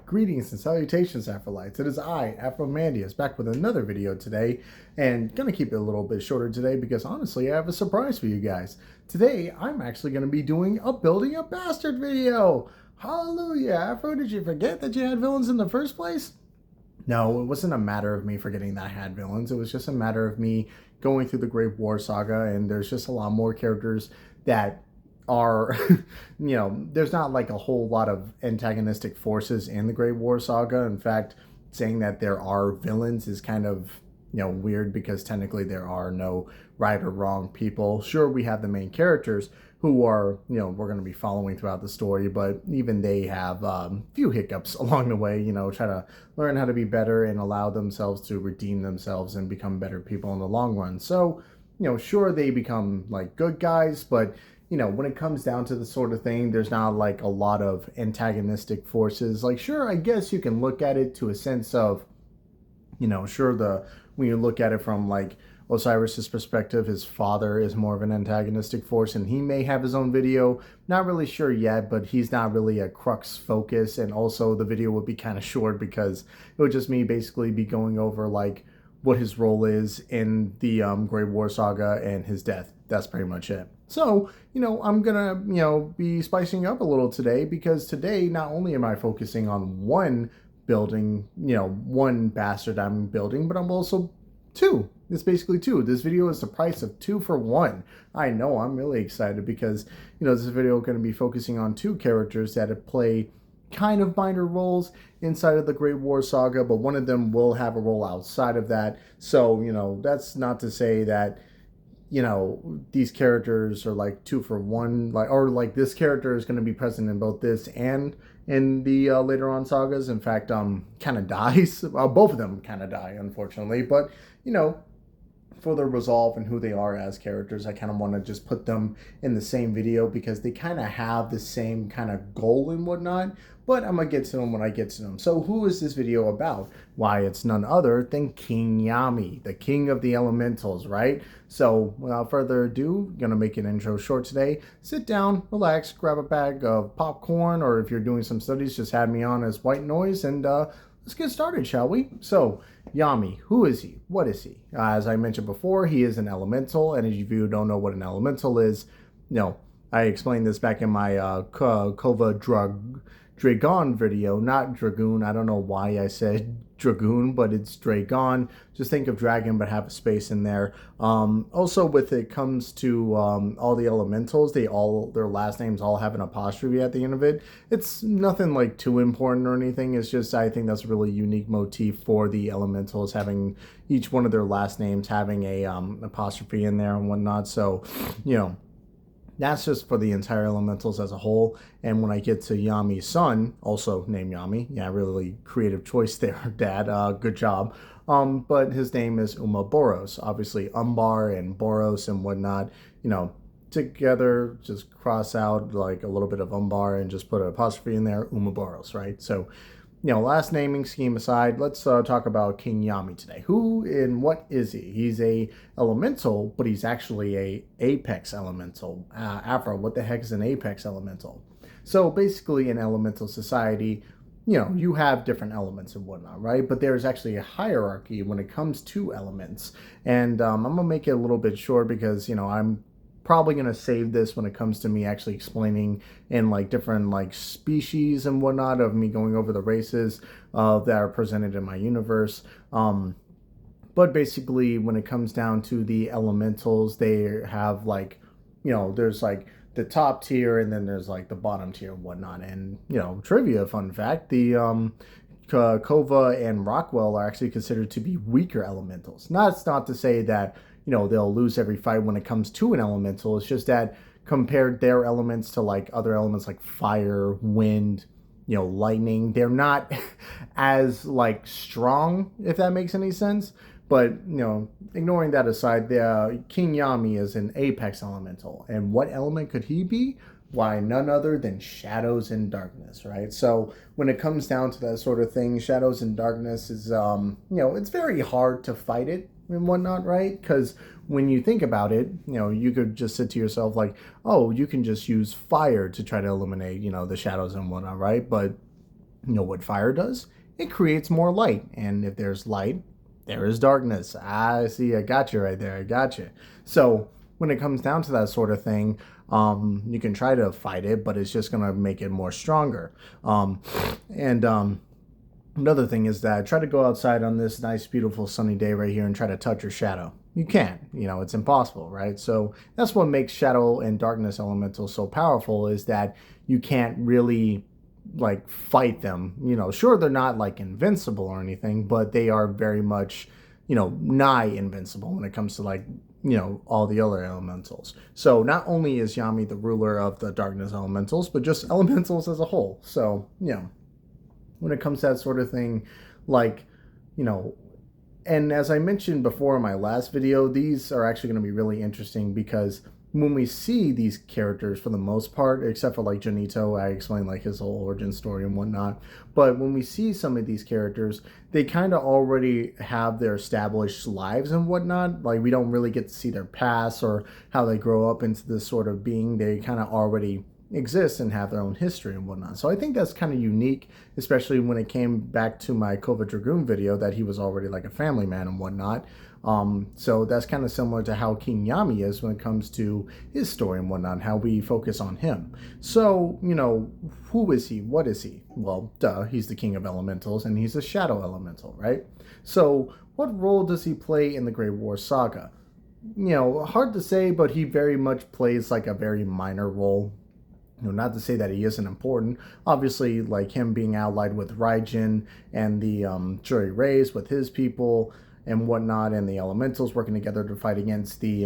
Greetings and salutations, Afrolites. It is I, Afromandius, back with another video today, and gonna keep it a little bit shorter today because honestly, I have a surprise for you guys. Today, I'm actually gonna be doing a Building a Bastard video. Hallelujah, Afro, did you forget that you had villains in the first place? No, it wasn't a matter of me forgetting that I had villains. It was just a matter of me going through the Great War Saga, and there's just a lot more characters that are, there's not like a whole lot of antagonistic forces in the Great War Saga. In fact, saying that there are villains is kind of, weird because technically there are no right or wrong people. Sure, we have the main characters who are, we're going to be following throughout the story, but even they have a few hiccups along the way, try to learn how to be better and allow themselves to redeem themselves and become better people in the long run. So, sure, they become like good guys, but when it comes down to the sort of thing, there's not like a lot of antagonistic forces. Like, sure, I guess you can look at it to a sense of, sure, when you look at it from like Osiris's perspective, his father is more of an antagonistic force and he may have his own video. Not really sure yet, but he's not really a crux focus. And also the video would be kind of short because it would just me basically be going over like what his role is in the Great War Saga and his death. That's pretty much it. So, I'm gonna, be spicing up a little today because today not only am I focusing on one building, one bastard I'm building, but I'm also two. It's basically two. This video is the price of 2 for 1. I know, I'm really excited because, this video is going to be focusing on two characters that play kind of minor roles inside of the Great War Saga, but one of them will have a role outside of that. So, that's not to say that these characters are like 2 for 1, or this character is going to be present in both this and in the later on sagas. In fact, kind of dies. Both of them kind of die, unfortunately. But for their resolve and who they are as characters, I kind of want to just put them in the same video because they kind of have the same kind of goal and whatnot. But I'm going to get to them when I get to them. So who is this video about? Why, it's none other than King Yami, the king of the elementals, right? So without further ado, I'm going to make an intro short today. Sit down, relax, grab a bag of popcorn, or if you're doing some studies, just have me on as white noise, and let's get started, shall we? So, Yami, who is he? What is he? As I mentioned before, he is an elemental, and if you don't know what an elemental is, I explained this back in my Kova Dragon video, not Dragoon. I don't know why I said Dragoon, but it's Dragon. Just think of dragon, but have a space in there. Also, with it comes to all the elementals, their last names all have an apostrophe at the end of it. It's nothing like too important or anything. It's just I think that's a really unique motif for the elementals, having each one of their last names having a apostrophe in there and whatnot. So, that's just for the entire elementals as a whole. And when I get to Yami's son, also named Yami, yeah, really creative choice there, Dad. Good job. But his name is Boros. Obviously, Umbar and Boros and whatnot, together, just cross out like a little bit of Umbar and just put an apostrophe in there, Boros, right? So, last naming scheme aside, let's talk about King Yami today. Who and what is he? He's a elemental, but he's actually a apex elemental. Afro, what the heck is an apex elemental? So basically in elemental society, you have different elements and whatnot, right? But there's actually a hierarchy when it comes to elements. And I'm going to make it a little bit short because, I'm probably going to save this when it comes to me actually explaining in like different like species and whatnot of me going over the races that are presented in my universe. But basically when it comes down to the elementals, they have like, there's like the top tier and then there's like the bottom tier and whatnot. And, trivia fun fact, the Kova and Rockwell are actually considered to be weaker elementals. That's not to say that they'll lose every fight when it comes to an elemental. It's just that compared their elements to like other elements like fire, wind, lightning, they're not as like strong, if that makes any sense. But, ignoring that aside, the King Yami is an apex elemental. And what element could he be? Why, none other than shadows and darkness, right? So when it comes down to that sort of thing, shadows and darkness is, it's very hard to fight it and whatnot, right? Because when you think about it, you could just sit to yourself like, oh, you can just use fire to try to eliminate, the shadows and whatnot, right? But You know what fire does? It creates more light. And if there's light, there is darkness. I see, I got you right there. I got you. So when it comes down to that sort of thing, you can try to fight it, but it's just going to make it more stronger. And Another thing is that try to go outside on this nice, beautiful sunny day right here and try to touch your shadow. You can't, it's impossible, right? So that's what makes shadow and darkness elementals so powerful, is that you can't really like fight them. Sure, they're not like invincible or anything, but they are very much, nigh invincible when it comes to like, all the other elementals. So not only is Yami the ruler of the darkness elementals, but just elementals as a whole. So, when it comes to that sort of thing, like, and as I mentioned before in my last video, these are actually going to be really interesting because when we see these characters, for the most part, except for like Janito, I explained like his whole origin story and whatnot, but when we see some of these characters, they kind of already have their established lives and whatnot. Like, we don't really get to see their past or how they grow up into this sort of being. They kind of already exist and have their own history and whatnot. So I think that's kind of unique, especially when it came back to my Kova Dragoon video, that he was already like a family man and whatnot. So that's kind of similar to how King Yami is when it comes to his story and whatnot, how we focus on him. So, who is he? What is he? Well, duh, he's the king of elementals and he's a shadow elemental, right? So what role does he play in the Great War Saga? Hard to say, but he very much plays like a very minor role. Not to say that he isn't important. Obviously, like him being allied with Raijin and the Jury Rays with his people and whatnot, and the elementals working together to fight against the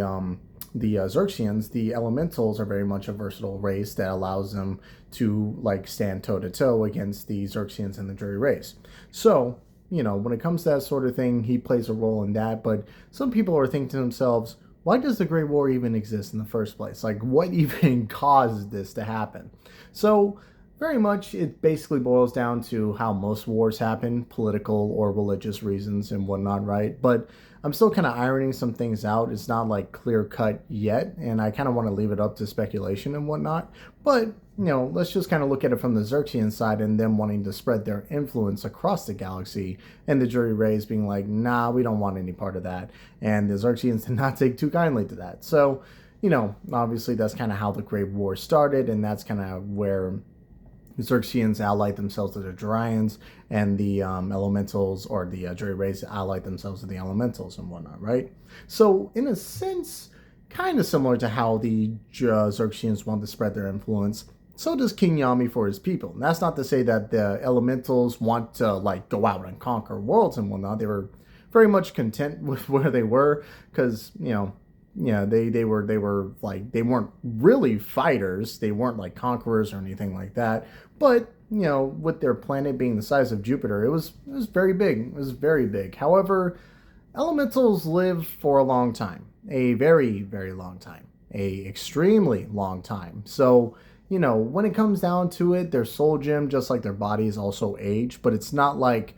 Xerxians. The elementals are very much a versatile race that allows them to like stand toe to toe against the Xerxians and the Jury Rays. So, when it comes to that sort of thing, he plays a role in that. But some people are thinking to themselves, why does the Great War even exist in the first place? Like, what even caused this to happen? So, very much, it basically boils down to how most wars happen, political or religious reasons and whatnot, right? But I'm still kind of ironing some things out. It's not like clear cut yet, and I kind of want to leave it up to speculation and whatnot. But, let's just kind of look at it from the Xerxian side and them wanting to spread their influence across the galaxy, and the Jury Rays being like, nah, we don't want any part of that. And the Xerxians did not take too kindly to that. So, obviously that's kind of how the Great War started, and that's kind of where the Xerxians allied themselves to the Jurians, and the elementals, or the Jury Rays, allied themselves to the elementals and whatnot, right? So, in a sense, kind of similar to how the Xerxians want to spread their influence, so does King Yami for his people. And that's not to say that the elementals want to like go out and conquer worlds and whatnot. They were very much content with where they were, because they were like, they weren't really fighters. They weren't like conquerors or anything like that. But with their planet being the size of Jupiter, it was very big. It was very big. However, elementals live for a long time, a very, very long time, a extremely long time. So, when it comes down to it, their soul gem, just like their bodies, also age, but it's not like,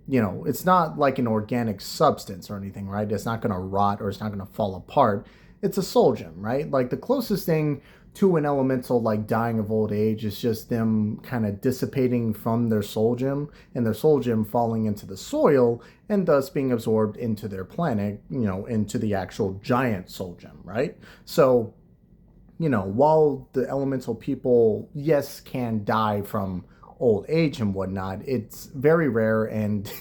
it's not like an organic substance or anything, right? It's not going to rot or it's not going to fall apart. It's a soul gem, right? Like, the closest thing to an elemental like dying of old age is just them kind of dissipating from their soul gem, and their soul gem falling into the soil and thus being absorbed into their planet, into the actual giant soul gem, right? So, while the elemental people, yes, can die from old age and whatnot, it's very rare, and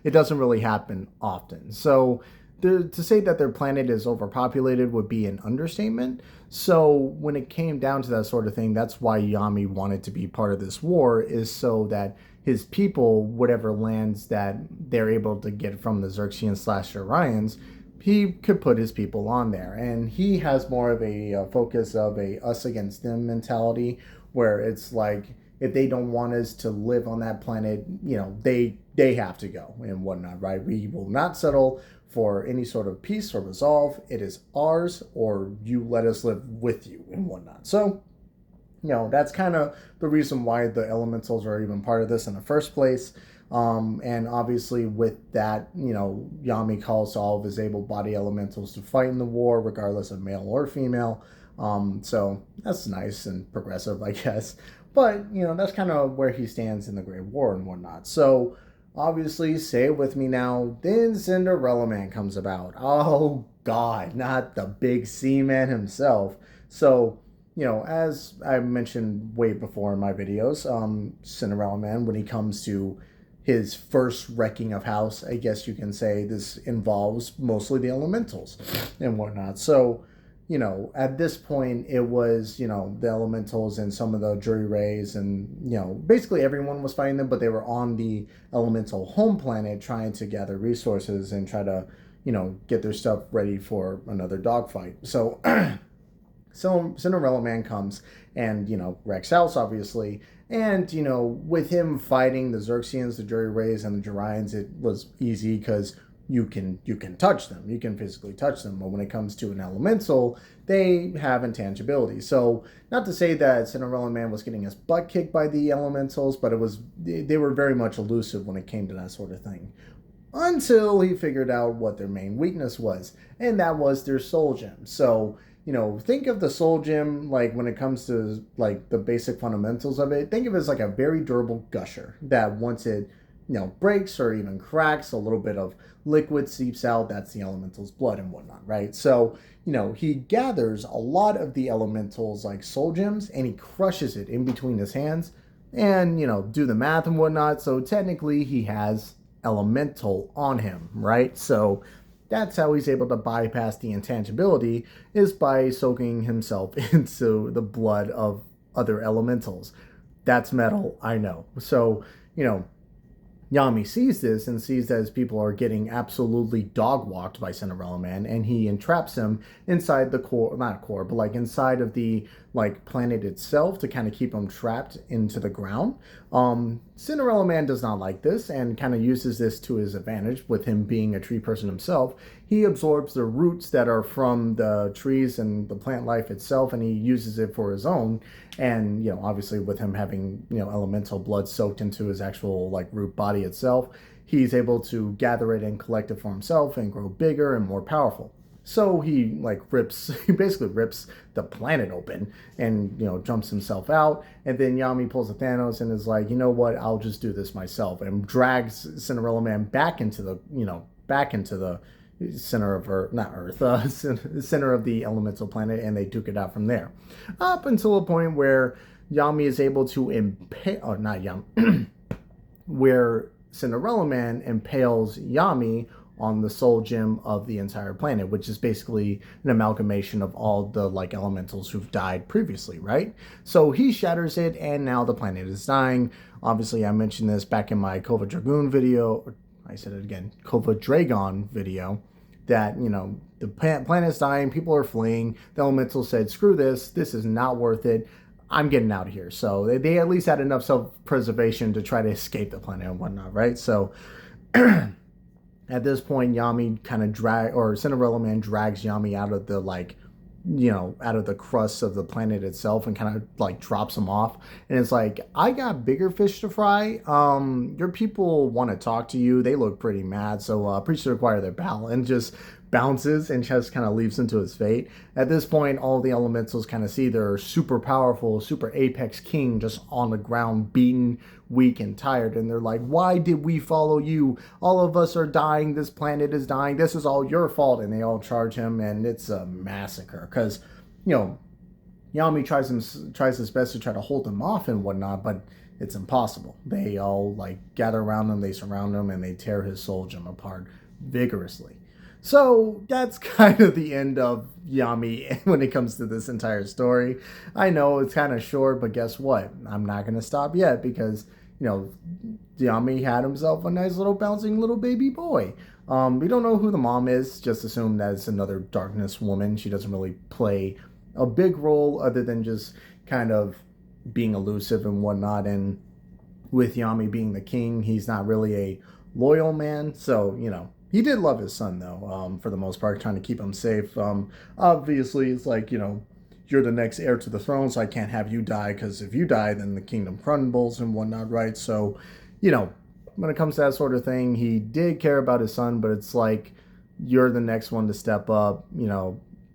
it doesn't really happen often. So to say that their planet is overpopulated would be an understatement. So when it came down to that sort of thing, that's why Yami wanted to be part of this war, is so that his people, whatever lands that they're able to get from the Xerxians/Orions, he could put his people on there. And he has more of a focus of a us against them mentality, where it's like, if they don't want us to live on that planet, they have to go and whatnot, right? We will not settle for any sort of peace or resolve. It is ours, or you let us live with you and whatnot. So, that's kind of the reason why the elementals are even part of this in the first place. And obviously with that, Yami calls all of his able-bodied elementals to fight in the war, regardless of male or female. So that's nice and progressive, I guess. But, that's kind of where he stands in the Great War and whatnot. So, obviously, say it with me now, then Cinderella-Man comes about. Oh, God, not the big C-Man himself. So, as I mentioned way before in my videos, Cinderella-Man, when he comes to his first wrecking of house, I guess you can say this involves mostly the elementals and whatnot. So, at this point, it was, the elementals and some of the jury rays, and, basically everyone was fighting them, but they were on the elemental home planet trying to gather resources and try to, get their stuff ready for another dogfight. So, so Cinderella-Man comes and, wrecks house, obviously. And, with him fighting the Xerxians, the Jury Rays, and the Jorians, it was easy because you can touch them. You can physically touch them. But when it comes to an elemental, they have intangibility. So not to say that Cinderella-Man was getting his butt kicked by the elementals, but they were very much elusive when it came to that sort of thing. Until he figured out what their main weakness was, and that was their soul gem. So, think of the soul gem, like when it comes to like the basic fundamentals of it, think of it as like a very durable gusher that once it, breaks or even cracks, a little bit of liquid seeps out. That's the elemental's blood and whatnot, right? So, he gathers a lot of the elementals like soul gems and he crushes it in between his hands and, do the math and whatnot. So technically he has elemental on him, right? So that's how he's able to bypass the intangibility, is by soaking himself into the blood of other elementals. That's metal, I know. So, Yami sees this and sees that his people are getting absolutely dog-walked by Cinderella-Man, and he entraps him inside the core, not core, but like inside of the like planet itself to kind of keep him trapped into the ground. Cinderella-Man does not like this and kind of uses this to his advantage. With him being a tree person himself, he absorbs the roots that are from the trees and the plant life itself, and he uses it for his own. And, obviously with him having, elemental blood soaked into his actual like root body itself, he's able to gather it and collect it for himself and grow bigger and more powerful. So he basically rips the planet open and, jumps himself out. And then Yami pulls a Thanos and is like, you know what, I'll just do this myself, and drags Cinderella-Man back into the center of Earth, not Earth, center of the elemental planet, and they duke it out from there. Up until a point where Yami is able to where Cinderella-Man impales Yami on the soul gem of the entire planet, which is basically an amalgamation of all the like elementals who've died previously, right? So he shatters it, and now the planet is dying. Obviously, I mentioned this back in my Kova Dragoon video. I said it again, Kova Dragon video, that, the planet's dying, people are fleeing. The elemental said, screw this is not worth it. I'm getting out of here. So they at least had enough self-preservation to try to escape the planet and whatnot, right? So at this point, Yami kind of Cinderella-Man drags Yami out of the out of the crust of the planet itself and kind of like drops him off. And it's like, I got bigger fish to fry. Your people want to talk to you. They look pretty mad. So please require their bow, and just bounces and just kind of leaves him to his fate. At this point, all the elementals kind of see their super powerful, super apex king just on the ground, beaten, weak, and tired. And they're like, why did we follow you? All of us are dying. This planet is dying. This is all your fault. And they all charge him, and it's a massacre because, Yami tries his best to try to hold them off and whatnot, but it's impossible. They all like gather around him, they surround him, and they tear his soul gem apart vigorously. So that's kind of the end of Yami when it comes to this entire story. I know it's kind of short, but guess what? I'm not going to stop yet because, Yami had himself a nice little bouncing little baby boy. We don't know who the mom is. Just assume that it's another darkness woman. She doesn't really play a big role other than just kind of being elusive and whatnot. And with Yami being the king, he's not really a loyal man. So, he did love his son, though, for the most part, trying to keep him safe. Obviously, it's like, you're the next heir to the throne, so I can't have you die, because if you die, then the kingdom crumbles and whatnot, right? So, when it comes to that sort of thing, he did care about his son, but it's like, you're the next one to step up,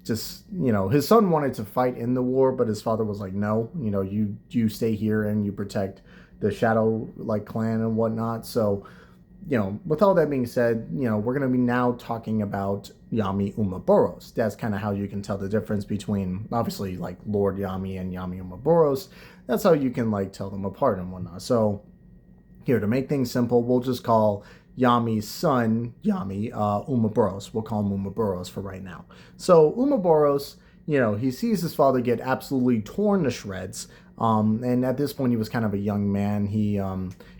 just, his son wanted to fight in the war, but his father was like, no, you stay here and you protect the Shadow like clan and whatnot. So, with all that being said, we're going to be now talking about Yami Umaboros. That's kind of how you can tell the difference between, obviously, like Lord Yami and Yami Umaboros. That's how you can like tell them apart and whatnot. So here, to make things simple, we'll just call Yami's son Yami Umaboros. We'll call him Umaboros for right now. So Umaboros, he sees his father get absolutely torn to shreds. And at this point, he was kind of a young man. He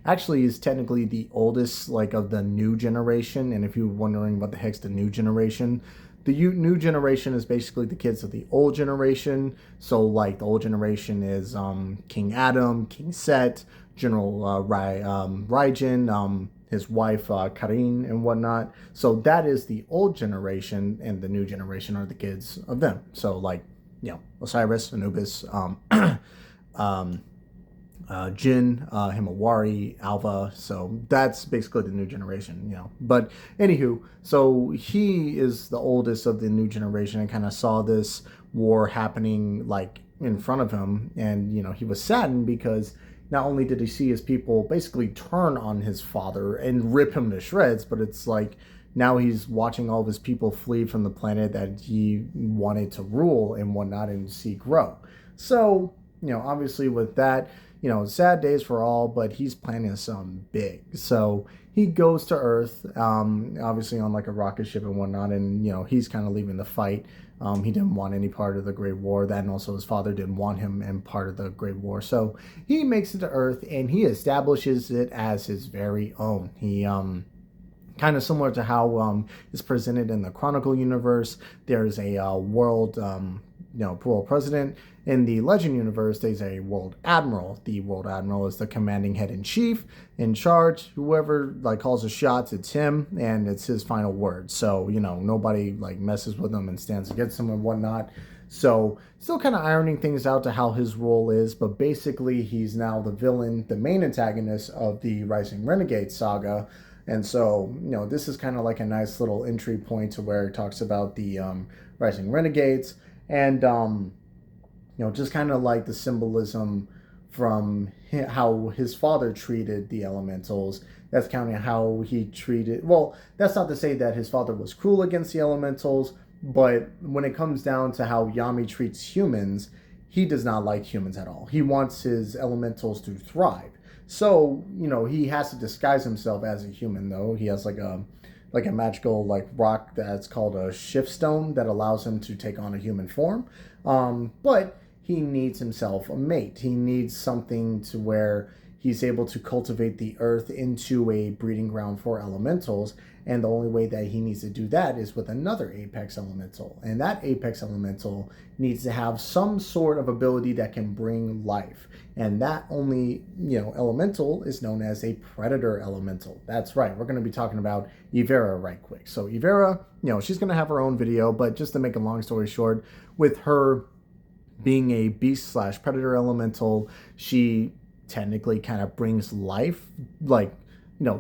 actually is technically the oldest, like, of the new generation. And if you're wondering what the heck's the new generation, the new generation is basically the kids of the old generation. So, like, the old generation is King Adam, King Set, General Raijin, his wife Karin, and whatnot. So that is the old generation, and the new generation are the kids of them. So, like, Osiris, Anubis, Jin, Himawari, Alva. So that's basically the new generation, But anywho, so he is the oldest of the new generation and kind of saw this war happening like in front of him. And, he was saddened because not only did he see his people basically turn on his father and rip him to shreds, but it's like now he's watching all of his people flee from the planet that he wanted to rule and whatnot and see grow. So, obviously with that, sad days for all, but he's planning something big. So he goes to Earth, obviously on like a rocket ship and whatnot, and, he's kind of leaving the fight. He didn't want any part of the Great War. That, and also his father didn't want him in part of the Great War. So he makes it to Earth and he establishes it as his very own. He, kind of similar to how it's presented in the Chronicle universe. There's a world world president. In the Legend universe, there's a world admiral. The world admiral is the commanding head in chief, in charge. Whoever like calls the shots, it's him, and it's his final word. So nobody like messes with him and stands against him and whatnot. So still kind of ironing things out to how his role is, but basically he's now the villain, the main antagonist of the Rising Renegade saga. And so, this is kind of like a nice little entry point to where it talks about the Rising Renegades and, just kind of like the symbolism from how his father treated the elementals. That's kind of how he treated, well, that's not to say that his father was cruel against the elementals, but when it comes down to how Yami treats humans, he does not like humans at all. He wants his elementals to thrive. So, he has to disguise himself as a human, though. He has like a magical like rock that's called a shift stone that allows him to take on a human form. But he needs himself a mate. He needs something to where he's able to cultivate the earth into a breeding ground for elementals. And the only way that he needs to do that is with another apex elemental. And that apex elemental needs to have some sort of ability that can bring life. And that only, elemental is known as a predator elemental. That's right. We're going to be talking about Ivera right quick. So Ivera, she's going to have her own video, but just to make a long story short, with her being a beast/predator elemental, she technically kind of brings life, like,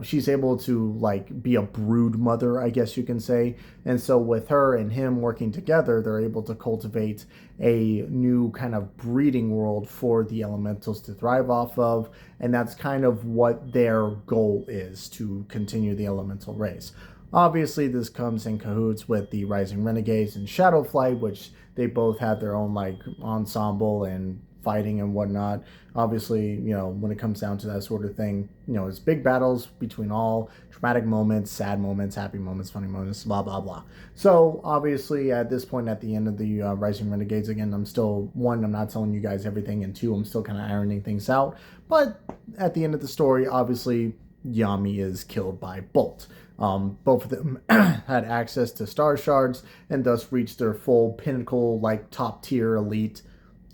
she's able to like be a brood mother, I guess you can say. And so with her and him working together, they're able to cultivate a new kind of breeding world for the elementals to thrive off of. And that's kind of what their goal is, to continue the elemental race. Obviously, this comes in cahoots with the Rising Renegades and Shadowflight, which they both have their own like ensemble and fighting and whatnot. Obviously, when it comes down to that sort of thing, it's big battles between all traumatic moments, sad moments, happy moments, funny moments, blah, blah, blah. So obviously at this point, at the end of the Rising Renegades, again, I'm not telling you guys everything, and two, I'm still kind of ironing things out. But at the end of the story, obviously, Yami is killed by Bolt. Both of them had access to star shards and thus reached their full pinnacle, like top tier elite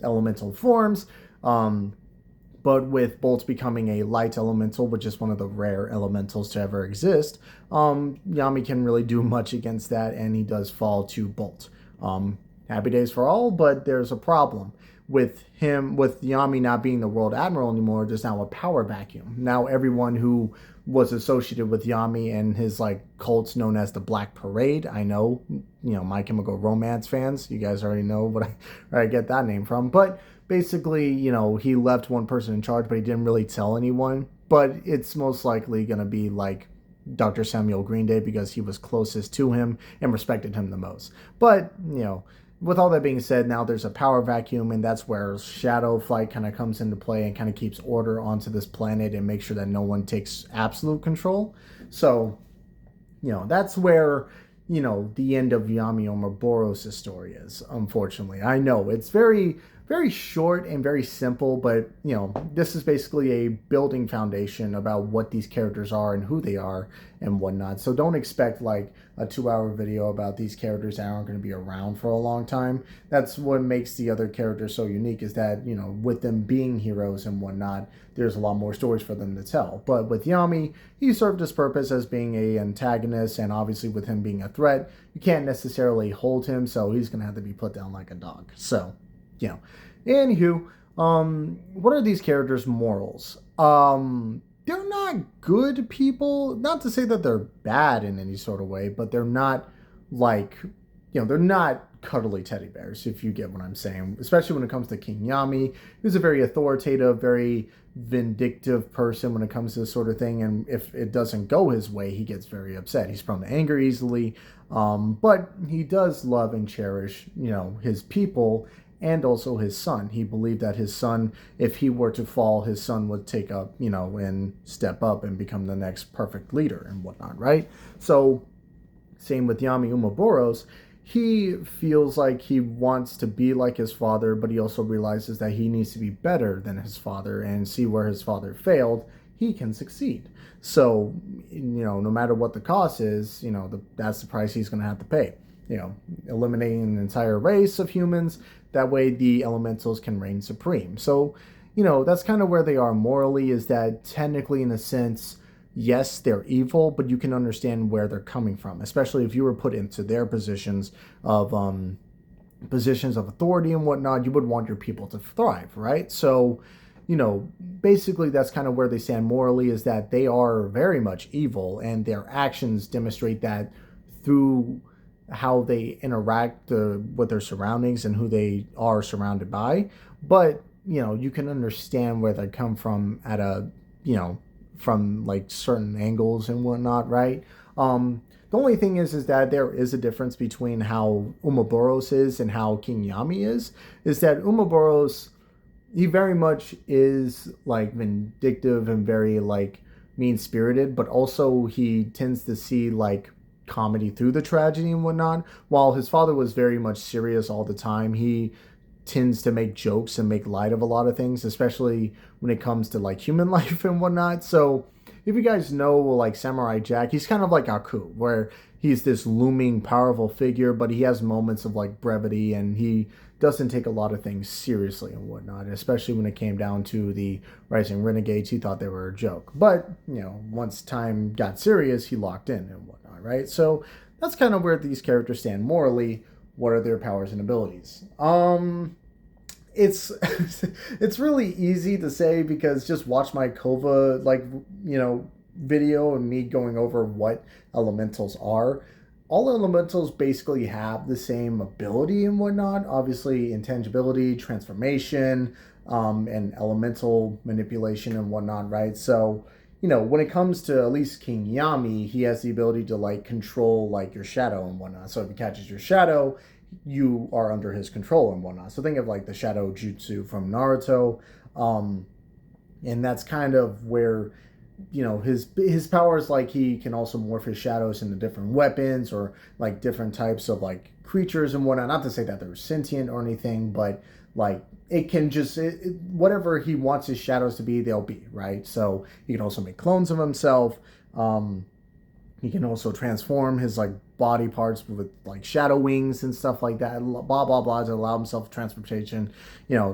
elemental forms. But with Bolt becoming a light elemental, which is one of the rare elementals to ever exist, Yami can really do much against that, and he does fall to Bolt. Happy days for all, but there's a problem. with Yami not being the world admiral anymore, there's now a power vacuum. Now everyone who was associated with Yami and his like cults known as the Black Parade. I know, My Chemical Romance fans, you guys already know where I get that name from. But basically, he left one person in charge, but he didn't really tell anyone. But it's most likely going to be like Dr. Samuel Greenday because he was closest to him and respected him the most. But, with all that being said, now there's a power vacuum, and that's where Shadow Flight kind of comes into play and kind of keeps order onto this planet and makes sure that no one takes absolute control. So, that's where, the end of Yami Omoboros' story is, unfortunately. I know it's very, very short and very simple, but, this is basically a building foundation about what these characters are and who they are and whatnot. So don't expect like a 2-hour video about these characters that aren't going to be around for a long time. That's what makes the other characters so unique, is that, with them being heroes and whatnot, there's a lot more stories for them to tell. But with Yami, he served his purpose as being an antagonist, and obviously with him being a threat, you can't necessarily hold him, so he's going to have to be put down like a dog. So, anywho, what are these characters' morals? They're not good people. Not to say that they're bad in any sort of way, but they're not like, they're not cuddly teddy bears, if you get what I'm saying. Especially when it comes to King Yami, who's a very authoritative, very vindictive person when it comes to this sort of thing. And if it doesn't go his way, he gets very upset. He's prone to anger easily. But he does love and cherish, his people and also his son. He believed that his son, if he were to fall, his son would take up, and step up and become the next perfect leader and whatnot, right? So, same with Yami Umaboros. He feels like he wants to be like his father, but he also realizes that he needs to be better than his father and see where his father failed, he can succeed. So, no matter what the cost is, that's the price he's going to have to pay. Eliminating an entire race of humans. That way the elementals can reign supreme. So, that's kind of where they are morally, is that technically, in a sense, yes, they're evil, but you can understand where they're coming from, especially if you were put into their positions of authority and whatnot. You would want your people to thrive, right? So, basically that's kind of where they stand morally, is that they are very much evil, and their actions demonstrate that through how they interact with their surroundings and who they are surrounded by. But, you can understand where they come from at a, from like certain angles and whatnot, right? The only thing is that there is a difference between how Umaboros is and how King Yami is that Umaboros, he very much is like vindictive and very like mean-spirited, but also he tends to see like comedy through the tragedy and whatnot. While his father was very much serious all the time, he tends to make jokes and make light of a lot of things, especially when it comes to like human life and whatnot. So if you guys know like Samurai Jack, he's kind of like Aku, where he's this looming powerful figure, but he has moments of like brevity, and he doesn't take a lot of things seriously and whatnot, especially when it came down to the Rising Renegades. He thought they were a joke, but once time got serious, he locked in and whatnot, right? So that's kind of where these characters stand morally. What are their powers and abilities? It's it's really easy to say, because just watch my Kova video and me going over what elementals are. All elementals basically have the same ability and whatnot. Obviously, intangibility, transformation, and elemental manipulation and whatnot, right? So, when it comes to at least King Yami, he has the ability to like control like your shadow and whatnot. So if he catches your shadow, you are under his control and whatnot. So think of like the shadow jutsu from Naruto. And that's kind of where, his powers, like he can also morph his shadows into different weapons or like different types of like creatures and whatnot. Not to say that they're sentient or anything, but like it can just, whatever he wants his shadows to be, they'll be, right? So he can also make clones of himself. He can also transform his like body parts with like shadow wings and stuff like that, blah blah blah, to allow himself transportation.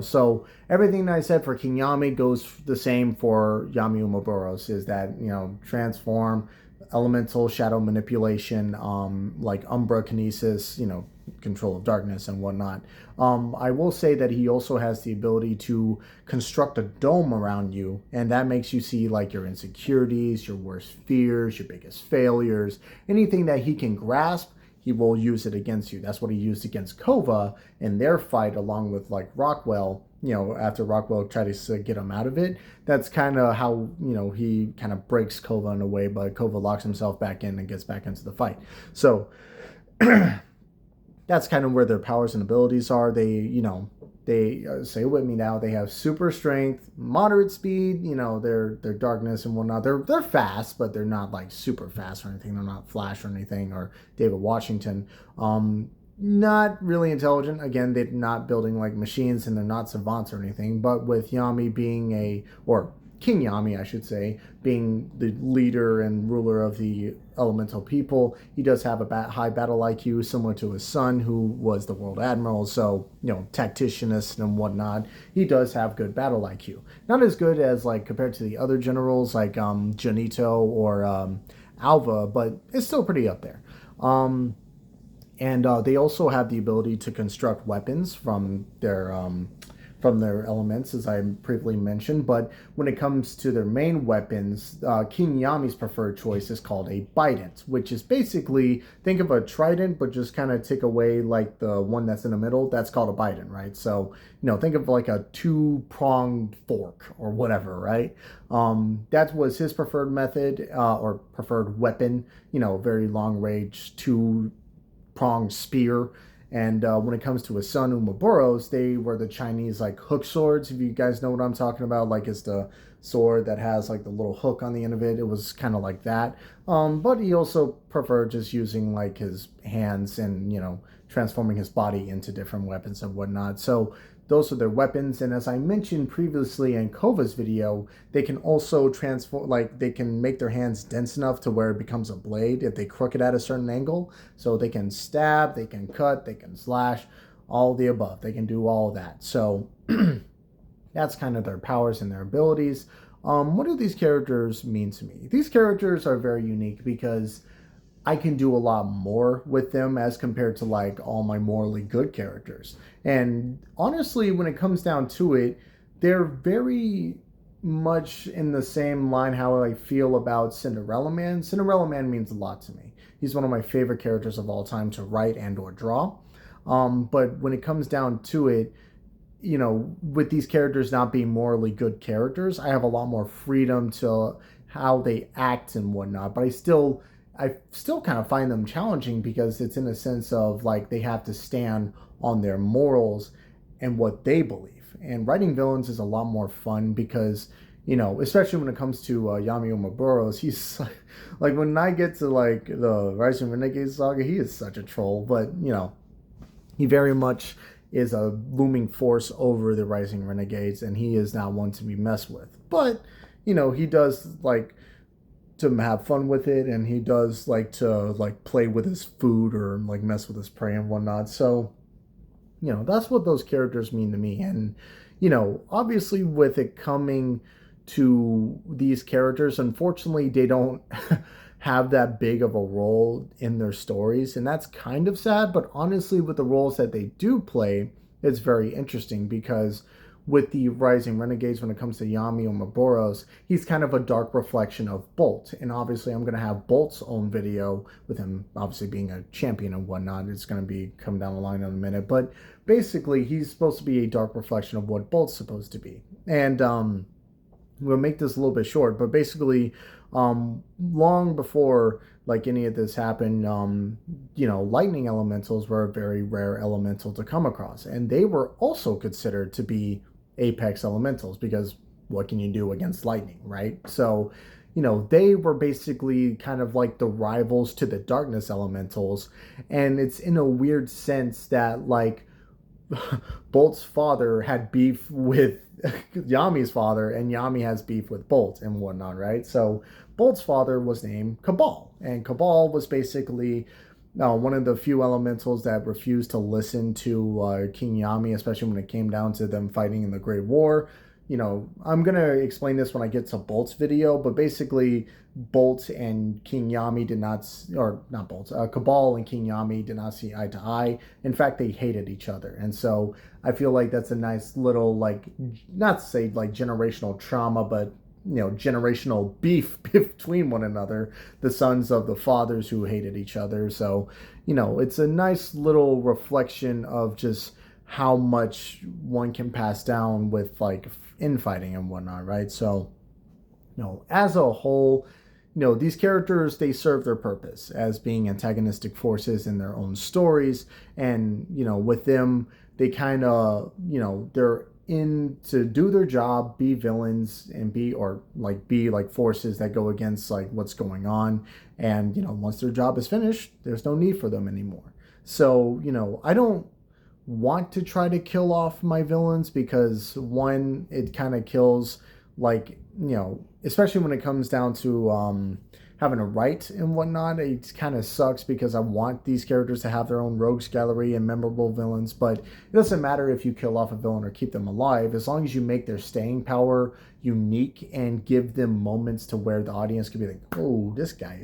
So everything that I said for King Yami goes the same for Yami Umaboros, is that transform, elemental shadow manipulation, like umbra kinesis, control of darkness and whatnot. I will say that he also has the ability to construct a dome around you, and that makes you see like your insecurities, your worst fears, your biggest failures, anything that he can grasp. He will use it against you. That's what he used against Kova in their fight, along with like Rockwell. After Rockwell tries to get him out of it, that's kind of how he kind of breaks Kova in a way, but Kova locks himself back in and gets back into the fight. So that's kind of where their powers and abilities are. They say with me now. They have super strength, moderate speed. Their darkness and whatnot. They're fast, but they're not like super fast or anything. They're not Flash or anything or David Washington. Not really intelligent. Again, they're not building like machines, and they're not savants or anything. But with Yami being or King Yami, I should say, being the leader and ruler of the elemental people, he does have a high battle IQ, similar to his son, who was the world admiral. So, tacticianist and whatnot. He does have good battle IQ. Not as good as like compared to the other generals like Janito or Alva, but it's still pretty up there. And they also have the ability to construct weapons from their elements, as I previously mentioned. But when it comes to their main weapons, King Yami's preferred choice is called a bident, which is basically, think of a trident, but just kind of take away like the one that's in the middle. That's called a bident, right? So, think of like a two-pronged fork or whatever, right? That was his preferred method or preferred weapon, very long range, two-pronged spear. And when it comes to his son, Umaboros, they were the Chinese like hook swords. If you guys know what I'm talking about, like it's the sword that has like the little hook on the end of it. It was kind of like that. But he also preferred just using like his hands and, transforming his body into different weapons and whatnot. So those are their weapons. And as I mentioned previously in Kova's video, they can also transform, like they can make their hands dense enough to where it becomes a blade if they crook it at a certain angle. So they can stab, they can cut, they can slash, all the above. They can do all of that. So that's kind of their powers and their abilities. What do these characters mean to me? These characters are very unique because I can do a lot more with them as compared to like all my morally good characters. And honestly, when it comes down to it, they're very much in the same line how I feel about Cinderella-Man. Cinderella-Man means a lot to me. He's one of my favorite characters of all time to write and or draw. But when it comes down to it, with these characters not being morally good characters, I have a lot more freedom to how they act and whatnot. But I still kind of find them challenging because it's in a sense of like they have to stand on their morals and what they believe. And writing villains is a lot more fun because, especially when it comes to Yami Umaboros, he's like when I get to like the Rising Renegade saga, he is such a troll. But, he very much is a looming force over the Rising Renegades, and he is not one to be messed with. But, he does like to have fun with it, and he does like to like play with his food or like mess with his prey and whatnot. So that's what those characters mean to me. And obviously with it coming to these characters, unfortunately they don't have that big of a role in their stories, and that's kind of sad. But honestly, with the roles that they do play, it's very interesting because with the Rising Renegades, when it comes to Yami Umaboros, he's kind of a dark reflection of Bolt. And obviously I'm going to have Bolt's own video with him obviously being a champion and whatnot. It's going to be come down the line in a minute. But basically he's supposed to be a dark reflection of what Bolt's supposed to be. And we'll make this a little bit short, but basically long before like any of this happened, lightning elementals were a very rare elemental to come across. And they were also considered to be apex elementals because what can you do against lightning, right? So, they were basically kind of like the rivals to the darkness elementals. And it's in a weird sense that like Bolt's father had beef with Yami's father, and Yami has beef with Bolt and whatnot, right? So Bolt's father was named Cabal, and Cabal was basically one of the few elementals that refused to listen to King Yami, especially when it came down to them fighting in the Great War. I'm going to explain this when I get to Bolt's video, but basically Bolt and King Yami did not, or not Bolt, Cabal and King Yami did not see eye to eye. In fact, they hated each other. And so I feel like that's a nice little, like, not to say like generational trauma, but generational beef between one another, the sons of the fathers who hated each other. So it's a nice little reflection of just how much one can pass down with like infighting and whatnot, right? So as a whole, these characters, they serve their purpose as being antagonistic forces in their own stories. And with them, they kind of they're in to do their job, be villains, and be like forces that go against like what's going on. And once their job is finished, there's no need for them anymore. So I don't want to try to kill off my villains, because one, it kind of kills, like, especially when it comes down to having a right and whatnot, it kind of sucks, because I want these characters to have their own rogues gallery and memorable villains. But it doesn't matter if you kill off a villain or keep them alive, as long as you make their staying power unique and give them moments to where the audience can be like, oh, this guy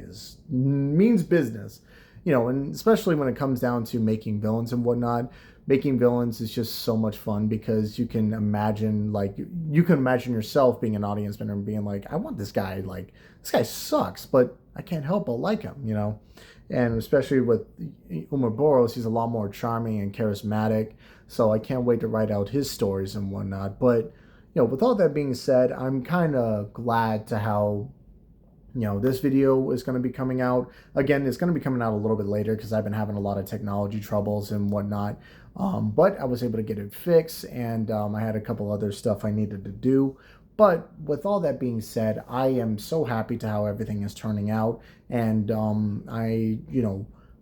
means business. And especially when it comes down to making villains and whatnot, making villains is just so much fun, because you can imagine yourself being an audience member and being like, I want this guy, like, this guy sucks, but I can't help but like him, And especially with Boros, he's a lot more charming and charismatic, so I can't wait to write out his stories and whatnot. But with all that being said, I'm kind of glad to how this video is going to be coming out. Again, it's going to be coming out a little bit later because I've been having a lot of technology troubles and whatnot. But I was able to get it fixed, and I had a couple other stuff I needed to do. But with all that being said, I am so happy to how everything is turning out. And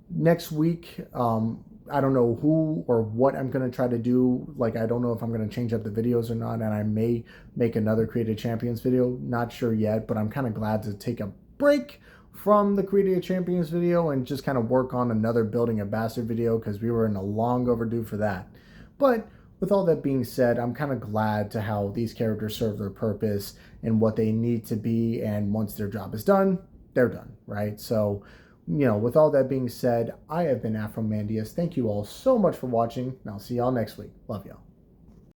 next week, I don't know who or what I'm going to try to do. Like, I don't know if I'm going to change up the videos or not, and I may make another Creative Champions video. Not sure yet, but I'm kind of glad to take a break from the Creative Champions video and just kind of work on another Building a Bastard video, because we were in a long overdue for that. But with all that being said, I'm kind of glad to how these characters serve their purpose and what they need to be, and once their job is done, they're done, right? So with all that being said, I have been Afromandius. Thank you all so much for watching, and I'll see y'all next week. Love y'all.